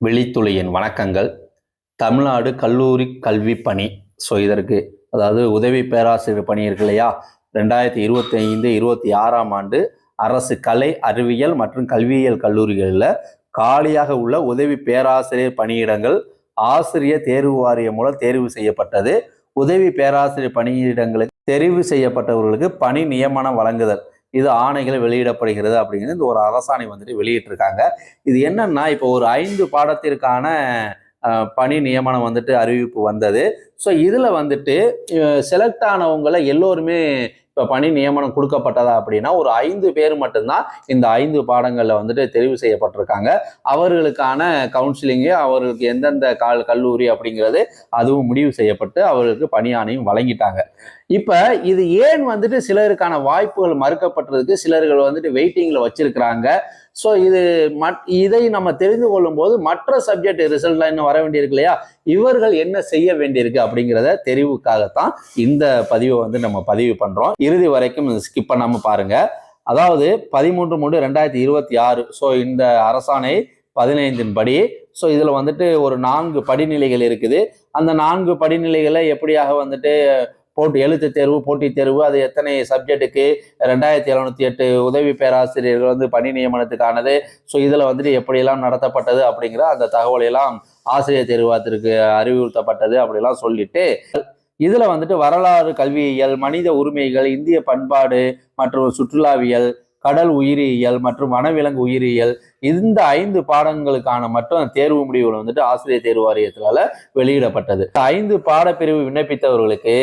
விழித்துளியின் வணக்கங்கள். தமிழ்நாடு கல்லூரி கல்வி பணி. இதற்கு அதாவது உதவி பேராசிரியர் பணி இருக்கு இல்லையா, 2025-26ஆம் ஆண்டு அரசு கலை அறிவியல் மற்றும் கல்வியியல் கல்லூரிகளில் காலியாக உள்ள உதவி பேராசிரியர் பணியிடங்கள் ஆசிரியர் தேர்வு வாரியம் மூலம் தேர்வு செய்யப்பட்டது. உதவி பேராசிரியர் பணியிடங்களுக்கு தெரிவு செய்யப்பட்டவர்களுக்கு பணி நியமனம் வழங்குதல், இது ஆணைகள் வெளியிடப்படுகிறது அப்படிங்கிறது இந்த ஒரு அரசாணை வந்துட்டு வெளியிட்டிருக்காங்க. இது என்னன்னா, இப்போ ஒரு 5 பாடத்திற்கான பணி நியமனம் வந்துட்டு அறிவிப்பு வந்தது. ஸோ இதில் வந்துட்டு செலக்ட் ஆனவங்களை எல்லோருமே இப்போ பணி நியமனம் கொடுக்கப்பட்டதா அப்படின்னா ஒரு 5 பேர் மட்டும்தான் இந்த 5 பாடங்களில் வந்துட்டு தெரிவு செய்யப்பட்டிருக்காங்க. அவர்களுக்கான கவுன்சிலிங்கு, அவர்களுக்கு எந்தெந்த கல்லூரி அப்படிங்கிறது அதுவும் முடிவு செய்யப்பட்டு அவர்களுக்கு பணியாணையும் வழங்கிட்டாங்க. இப்போ இது ஏன் வந்துட்டு சிலருக்கான வாய்ப்புகள் மறுக்கப்பட்டிருக்கு, சிலர்கள் வந்துட்டு வெயிட்டிங்கில் வச்சிருக்கிறாங்க. ஸோ இதை நம்ம தெரிந்து கொள்ளும் போது மற்ற சப்ஜெக்ட் ரிசல்ட்லாம் இன்னும் வர வேண்டியிருக்கு இல்லையா, இவர்கள் என்ன செய்ய வேண்டியிருக்கு அப்படிங்கிறத தெரிவுக்காகத்தான் இந்த பதிவை வந்து நம்ம பதிவு பண்றோம். இறுதி வரைக்கும் ஸ்கிப் பண்ணாம பாருங்க. அதாவது 13/3/2026 ஸோ இந்த அரசாணை 15 படி ஸோ இதில் வந்துட்டு ஒரு 4 படிநிலைகள் இருக்குது. அந்த 4 படிநிலைகளை எப்படியாக வந்துட்டு எழுத்து தேர்வு, போட்டித் தேர்வு, அது எத்தனை சப்ஜெக்டுக்கு 2708 உதவி பேராசிரியர்கள் வந்து பணி நியமனத்துக்கானது, ஸோ இதில் வந்துட்டு எப்படியெல்லாம் நடத்தப்பட்டது அப்படிங்கிற அந்த தகவலையெல்லாம் ஆசிரியர் தேர்வாத்திற்கு அறிவுறுத்தப்பட்டது அப்படிலாம் சொல்லிட்டு, இதுல வந்துட்டு வரலாறு கல்வியியல், மனித உரிமைகள், இந்திய பண்பாடு மற்றும் சுற்றுலாவியல், கடல் உயிரியல் மற்றும் வனவிலங்கு உயிரியல், இந்த 5 பாடங்களுக்கான மட்டும் தேர்வு முடிவுகள் வந்துட்டு ஆசிரியர் தேர்வு வாரியத்தினால வெளியிடப்பட்டது. 5 பாடப்பிரிவு விண்ணப்பித்தவர்களுக்கு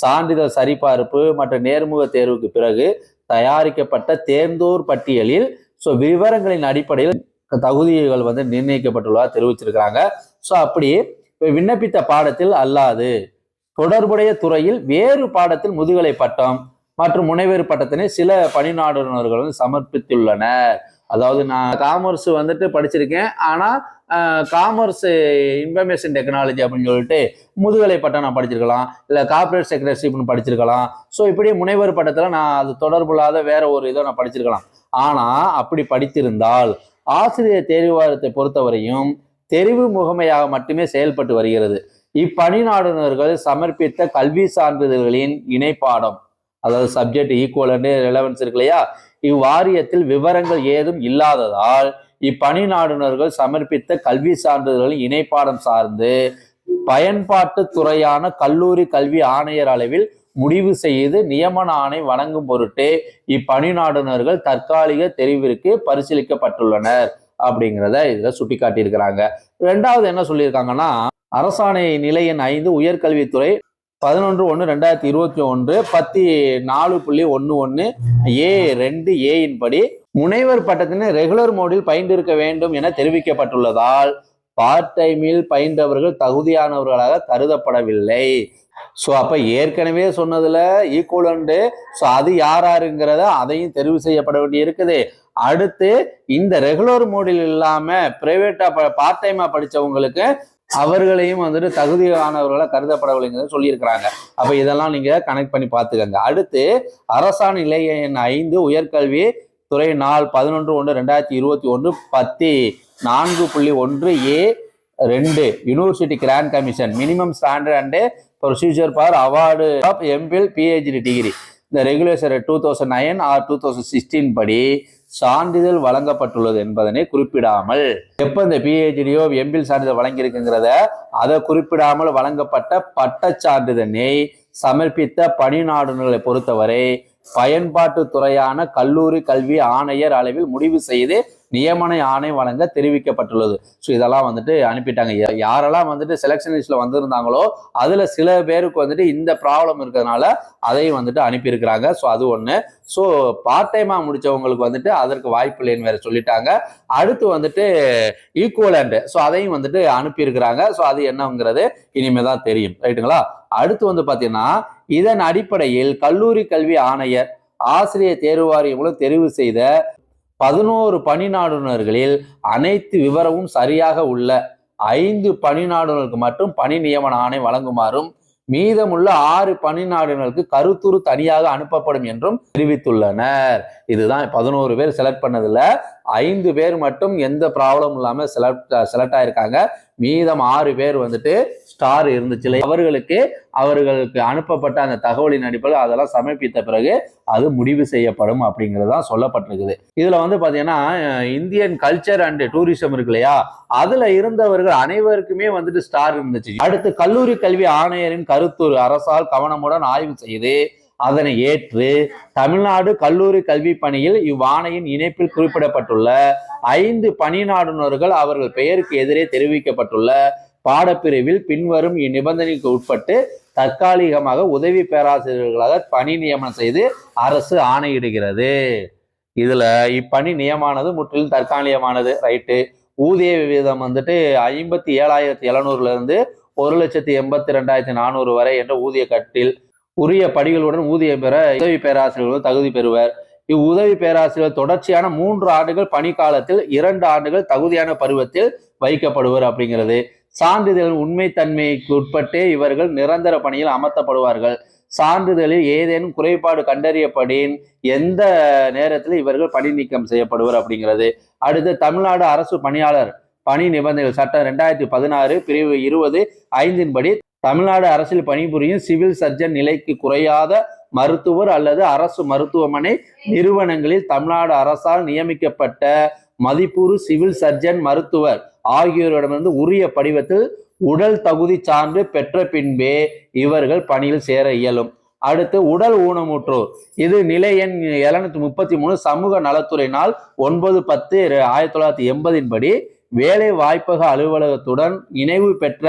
சான்றிதழ் சரிபார்ப்பு மற்றும் நேர்முக தேர்வுக்கு பிறகு தயாரிக்கப்பட்ட தேர்ந்தோர் பட்டியலில் விவரங்களின் அடிப்படையில் தகுதிகள் வந்து நிர்ணயிக்கப்பட்டுள்ளதா தெரிவிச்சிருக்கிறாங்க. ஸோ அப்படி விண்ணப்பித்த பாடத்தில் அல்லாது தொடர்புடைய துறையில் வேறு பாடத்தில் முதுகலை பட்டம் மற்றும் முனைவர் பட்டத்தினை சில பணிநாடுனர்கள் வந்து சமர்ப்பித்துள்ளனர். அதாவது நான் காமர்ஸ் வந்துட்டு படிச்சிருக்கேன், ஆனால் காமர்ஸ் இன்ஃபர்மேஷன் டெக்னாலஜி அப்படின்னு சொல்லிட்டு முதுகலை பட்டம் நான் படிச்சிருக்கலாம், இல்லை கார்பரேட் செக்ரட்டரிஷிப்னு படிச்சிருக்கலாம். ஸோ இப்படி முனைவர் பட்டத்தில் நான் அது தொடர்புள்ளாத வேற ஒரு இதை நான் படிச்சிருக்கலாம். ஆனால் அப்படி படித்திருந்தால் ஆசிரியர் தேர்வு வாரியத்தை பொறுத்தவரையும் தெரிவு முகமையாக மட்டுமே செயல்பட்டு வருகிறது. இப்பணி நாடுனர்கள் சமர்ப்பித்த கல்வி சான்றிதழ்களின் இணைப்பாடம், அதாவது சப்ஜெக்ட் ஈக்குவலண்ட் ரெலவன்ஸ் இருக்கு இல்லையா, இவ்வாரியத்தில் விவரங்கள் ஏதும் இல்லாததால் இப்பணி நாடுனர்கள் சமர்ப்பித்த கல்வி சான்றிதழ்களின் இணைப்பாடம் சார்ந்து பயன்பாட்டு துறையான கல்லூரி கல்வி ஆணையர் அளவில் முடிவு செய்து நியமன ஆணை வழங்கும் பொருட்டு இப்பணி நாடுனர்கள் தற்காலிக தெரிவிற்கு பரிசீலிக்கப்பட்டுள்ளனர் அப்படிங்கிறத இதுல சுட்டி காட்டியிருக்கிறாங்க. 2வது என்ன சொல்லியிருக்காங்கன்னா, அரசாணை நிலை எண் 5 உயர்கல்வித்துறை 11/1/2021 14.11A2 படி முனைவர் பட்டத்தினை ரெகுலர் மோடில் பயின்றிருக்க வேண்டும் என தெரிவிக்கப்பட்டுள்ளதால் பார்ட் டைமில் பயின்றவர்கள் தகுதியானவர்களாக கருதப்படவில்லை. ஸோ அப்ப ஏற்கனவே சொன்னதுல ஈக்குவலண்ட், ஸோ அது யாருங்கிறத அதையும் தெரிவு செய்யப்பட வேண்டி இருக்குது. அடுத்து இந்த ரெகுலர் மோடில் இல்லாம பிரைவேட்டா பார்ட் டைமா படிச்சவங்களுக்கு அவர்களையும் வந்துட்டு தகுதியானவர்களாக கருதப்படவில்லைங்கிறத சொல்லியிருக்கிறாங்க. அப்ப இதெல்லாம் நீங்க கனெக்ட் பண்ணி பார்த்துக்கங்க. அடுத்து அரசாணை நிலை எண் 5 உயர்கல்வி துறை நாள் 11/1/2021 14.1A2 university grant commission minimum standard and procedure for award of MPhil PhD degree இந்த ரெகுலேஷன் 2009 ஆர் 2016 படி சான்றிதழ் வழங்கப்பட்டுள்ளது என்பதனை குறிப்பிடாமல், எப்ப இந்த PhDயோ எம்பில் சான்றிதழ் வழங்கியிருக்குங்கிறத அதை குறிப்பிடாமல் வழங்கப்பட்ட பட்ட சான்றிதழை சமர்ப்பித்த பணி நாடுனர்களை பொறுத்தவரை பயன்பாட்டு துறையான கல்லூரி கல்வி ஆணையர் அளவில் முடிவு செய்து நியமன ஆணை வழங்க தெரிவிக்கப்பட்டுள்ளது. ஸோ இதெல்லாம் வந்துட்டு அனுப்பிட்டாங்க. யாரெல்லாம் வந்துட்டு செலெக்ஷன் லிஸ்ட்ல வந்திருந்தாங்களோ அதுல சில பேருக்கு வந்துட்டு இந்த ப்ராப்ளம் இருக்கிறதுனால அதையும் வந்துட்டு அனுப்பியிருக்கிறாங்க. ஸோ அது ஒண்ணு. ஸோ பார்ட் டைமா முடிச்சவங்களுக்கு வந்துட்டு அதற்கு வாய்ப்பு இல்லைன்னு வேற சொல்லிட்டாங்க. அடுத்து வந்துட்டு ஈக்குவலண்ட், ஸோ அதையும் வந்துட்டு அனுப்பியிருக்கிறாங்க. ஸோ அது என்னங்கிறது இனிமேதான் தெரியும், ரைட்டுங்களா. அடுத்து வந்து பாத்தீங்கன்னா, இதன் அடிப்படையில் கல்லூரி கல்வி ஆணையர் ஆசிரியர் தேர்வு வாரியம் மூலம் தெரிவு செய்த 11 பணி நாடுனர்களில் அனைத்து விவரமும் சரியாக உள்ள 5 பணி நாடுனருக்கு மட்டும் பணி நியமன ஆணை வழங்குமாறும் மீதமுள்ள 6 பணிநாடுகளுக்கு கருத்துரு தனியாக அனுப்பப்படும் என்றும் தெரிவித்துள்ளனர். இதுதான் 11 பேர் செலக்ட் பண்ணதுல 5 பேர் மட்டும் எந்த ப்ராப்ளம் இல்லாம செலக்ட் ஆயிருக்காங்க. மீதம் 6 பேர் வந்துட்டு ஸ்டார் இருந்துச்சு. அவர்களுக்கு அனுப்பப்பட்ட அந்த தகவலின் அடிப்படையில் அதெல்லாம் சமர்ப்பித்த பிறகு அது முடிவு செய்யப்படும் அப்படிங்கிறதான் சொல்லப்பட்டிருக்குது. இதுல வந்து பாத்தீங்கன்னா இந்தியன் கல்ச்சர் அண்ட் டூரிசம் இருக்கு இல்லையா, அதுல இருந்தவர்கள் அனைவருக்குமே வந்துட்டு ஸ்டார் இருந்துச்சு. அடுத்து கல்லூரி கல்வி ஆணையரின் கருத்துரு அரசால் கவனமுடன் ஆய்வு செய்து அதனை ஏற்று தமிழ்நாடு கல்லூரி கல்வி பணியில் இவ்வாணையின் இணைப்பில் குறிப்பிடப்பட்டுள்ள 5 பணிநாடுனர்கள் அவர்கள் பெயருக்கு எதிரே தெரிவிக்கப்பட்டுள்ள பாடப்பிரிவில் பின்வரும் இந்நிபந்தனைக்கு உட்பட்டு தற்காலிகமாக உதவி பேராசிரியர்களாக பணி நியமனம் செய்து அரசு ஆணையிடுகிறது. இதுல இப்பணி நியமானது முற்றிலும் தற்காலிகமானது. ரைட்டு. ஊதிய விகிதம் வந்துட்டு 57,700 இருந்து 1,82,400 வரை என்ற ஊதிய கட்டில் உரிய படிகளுடன் ஊதியம் பெற உதவி பேராசிரியர்கள் தகுதி பெறுவர். இவ்வுதவி பேராசிரியர் தொடர்ச்சியான 3 ஆண்டுகள் பணிக்காலத்தில் 2 ஆண்டுகள் தகுதியான பருவத்தில் வைக்கப்படுவர் அப்படிங்கிறது. சான்றிதழ் உண்மைத்தன்மைக்கு உட்பட்டே இவர்கள் நிரந்தர பணியில் அமர்த்தப்படுவார்கள். சான்றிதழில் ஏதேனும் குறைபாடு கண்டறியப்படின் எந்த நேரத்தில் இவர்கள் பணி நீக்கம் செய்யப்படுவர் அப்படிங்கிறது. அடுத்து தமிழ்நாடு அரசு பணியாளர் பணி நிபந்தனைகள் சட்டம் 2016 பிரிவு 20(5) படி தமிழ்நாடு அரசில் பணிபுரியும் சிவில் சர்ஜன் நிலைக்கு குறையாத மருத்துவர் அல்லது அரசு மருத்துவமனை நிறுவனங்களில் தமிழ்நாடு அரசால் நியமிக்கப்பட்ட மதிப்பூறு சிவில் சர்ஜன் மருத்துவர் ஆகியோரிடமிருந்து உரிய படிவத்தில் உடல் தகுதி சான்று பெற்ற பின்பே இவர்கள் பணியில் சேர இயலும். அடுத்து உடல் ஊனமுற்றோர், இது நிலை எண் 733 சமூக நலத்துறை நாள் 9/10/1980 படி வேலை வாய்ப்பக அலுவலகத்துடன் இணைவு பெற்ற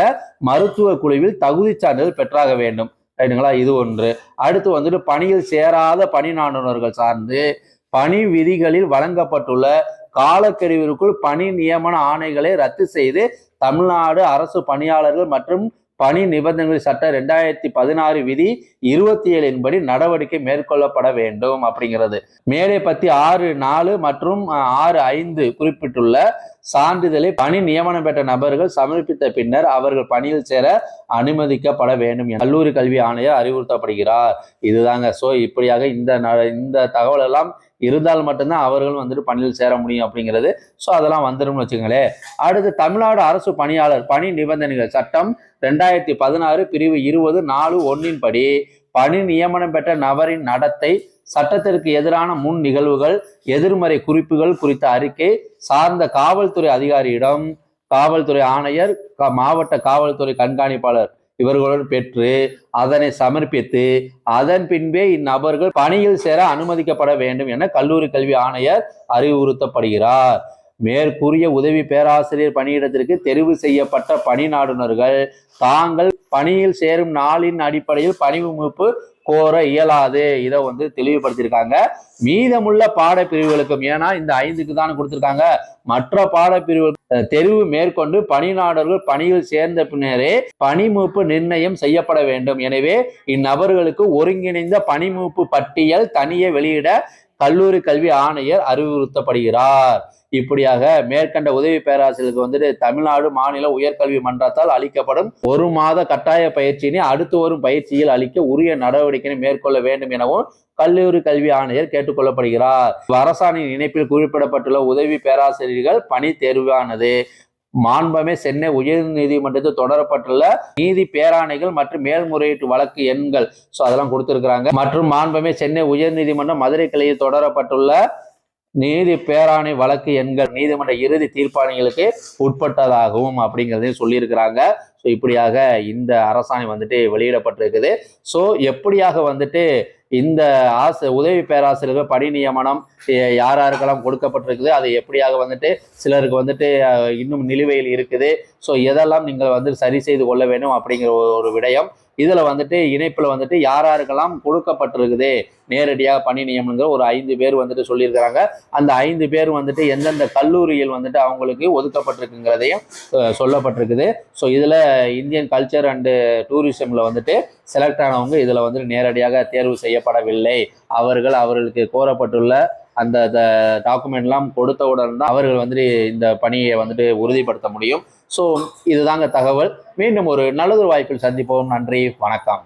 மருத்துவ குழுவில் தகுதி சான்றிதழ் பெற்றாக வேண்டும். ரைட்டுங்களா? இது ஒன்று. அடுத்து வந்துட்டு பணியில் சேராத பணிநாடுனர்கள் சார்ந்து பணி விதிகளில் வழங்கப்பட்டுள்ள காலக்கெடுவிற்குள் பணி நியமன ஆணைகளை ரத்து செய்து தமிழ்நாடு அரசு பணியாளர்கள் மற்றும் பணி நிபந்தனைகள் சட்டம் 2016 விதி 27 படி நடவடிக்கை மேற்கொள்ளப்பட வேண்டும் அப்படிங்கிறது. மேலே பத்தி 6.4 மற்றும் 6.5 குறிப்பிட்டுள்ள சான்றிதழை பணி நியமனம் பெற்ற நபர்கள் சமர்ப்பித்த பின்னர் அவர்கள் பணியில் சேர அனுமதிக்கப்பட வேண்டும் என கல்லூரி கல்வி ஆணையர் அறிவுறுத்தப்படுகிறார். இதுதாங்க. சோ இப்படியாக இந்த தகவல் எல்லாம் இருந்தால் மட்டும்தான் அவர்கள் வந்துட்டு பணியில் சேர முடியும் அப்படிங்கிறது. ஸோ அதெல்லாம் வந்துடும் வச்சுங்களேன். அடுத்து தமிழ்நாடு அரசு பணியாளர் பணி நிபந்தனைகள் சட்டம் 2016 பிரிவு 20(4)(1) படி பணி நியமனம் பெற்ற நபரின் நடத்தை, சட்டத்திற்கு எதிரான முன் நிகழ்வுகள், எதிர்மறை குறிப்புகள் குறித்த அறிக்கை சார்ந்த காவல்துறை அதிகாரியிடம் காவல்துறை ஆணையர், மாவட்ட காவல்துறை கண்காணிப்பாளர் இவர்களுடன் பெற்று அதனை சமர்ப்பித்து அதன் பின்பே இந்நபர்கள் பணியில் சேர அனுமதிக்கப்பட வேண்டும் என கல்லூரி கல்வி ஆணையர் அறிவுறுத்தப்படுகிறார். மேற்கூறிய உதவி பேராசிரியர் பணியிடத்திற்கு தெரிவு செய்யப்பட்ட பணிநாடுனர்கள் தாங்கள் பணியில் சேரும் நாளின் அடிப்படையில் பணி விண்ணப்ப கோர இயலாது. இதை வந்து தெளிவுபடுத்தியிருக்காங்க. மீதமுள்ள பாடப்பிரிவுகளுக்கும், ஏன்னா இந்த 5க்கு தான் கொடுத்திருக்காங்க, மற்ற பாடப்பிரிவு தெரிவு மேற்கொண்டு பணிநாடர்கள் பணியில் சேர்ந்த பின்னரே பணிமூப்பு நிர்ணயம் செய்யப்பட வேண்டும். எனவே இந்நபர்களுக்கு ஒருங்கிணைந்த பணிமூப்பு பட்டியல் தனியே வெளியிட கல்லூரி கல்வி ஆணையர் அறிவுறுத்தப்படுகிறார். இப்படியாக மேற்கண்ட உதவி பேராசிரியருக்கு வந்துட்டு தமிழ்நாடு மாநில உயர்கல்வி மன்றத்தால் அளிக்கப்படும் 1 மாத கட்டாய பயிற்சியினை அடுத்து வரும் பயிற்சியில் அளிக்க உரிய நடவடிக்கையை மேற்கொள்ள வேண்டும் எனவும் கல்லூரி கல்வி ஆணையர் கேட்டுக்கொள்ளப்படுகிறார். அரசாணையின் இணைப்பில் குறிப்பிடப்பட்டுள்ள உதவி பேராசிரியர்கள் பணி தேர்வானது மாண்புமிகு சென்னை உயர் நீதிமன்றத்தில் தொடரப்பட்டுள்ள நீதி பேராணைகள் மற்றும் மேல்முறையீட்டு வழக்கு எண்கள் அதெல்லாம் கொடுத்திருக்கிறாங்க. மற்றும் மாண்புமிகு சென்னை உயர் நீதிமன்றம் மதுரை கிளையில் தொடரப்பட்டுள்ள நீதி பேராணை வழக்கு எண்கள் நீதிமன்ற இறுதி தீர்ப்பாணைகளுக்கு உட்பட்டதாகவும் அப்படிங்கிறதையும் சொல்லியிருக்கிறாங்க. ஸோ இப்படியாக இந்த அரசாணை வந்துட்டு வெளியிடப்பட்டிருக்குது. ஸோ எப்படியாக வந்துட்டு இந்த உதவி பேராசிரியர்கள் பணி நியமனம் யாருக்கெல்லாம் கொடுக்கப்பட்டிருக்குது, அது எப்படியாக வந்துட்டு சிலருக்கு வந்துட்டு இன்னும் நிலுவையில் இருக்குது. ஸோ எதெல்லாம் நீங்கள் வந்து சரி செய்து கொள்ள வேண்டும் அப்படிங்கிற ஒரு விடயம் இதுல வந்துட்டு இணைப்புல வந்துட்டு யாருக்கெல்லாம் கொடுக்கப்பட்டிருக்குது நேரடியாக பணி நியமனங்கள் ஒரு 5 பேர் வந்துட்டு சொல்லியிருக்கிறாங்க. அந்த 5 பேர் வந்துட்டு எந்தெந்த கல்லூரியில் வந்துட்டு அவங்களுக்கு ஒதுக்கப்பட்டிருக்குங்கிறதையும் சொல்லப்பட்டிருக்குது. ஸோ இதுல இந்தியன் கல்ச்சர் அண்டு டூரிசம்ல வந்துட்டு செலக்ட் ஆனவங்க இதுல வந்துட்டு நேரடியாக தேர்வு செய்யப்படவில்லை. அவர்களுக்கு கோரப்பட்டுள்ள அந்த டாக்குமெண்ட்லாம் கொடுத்தவுடன் தான் அவர்கள் வந்துட்டு இந்த பணியை வந்துட்டு உறுதிப்படுத்த முடியும். ஸோ இதுதாங்க தகவல். மீண்டும் ஒரு நல்லதொரு வாய்ப்பில் சந்திப்போம். நன்றி, வணக்கம்.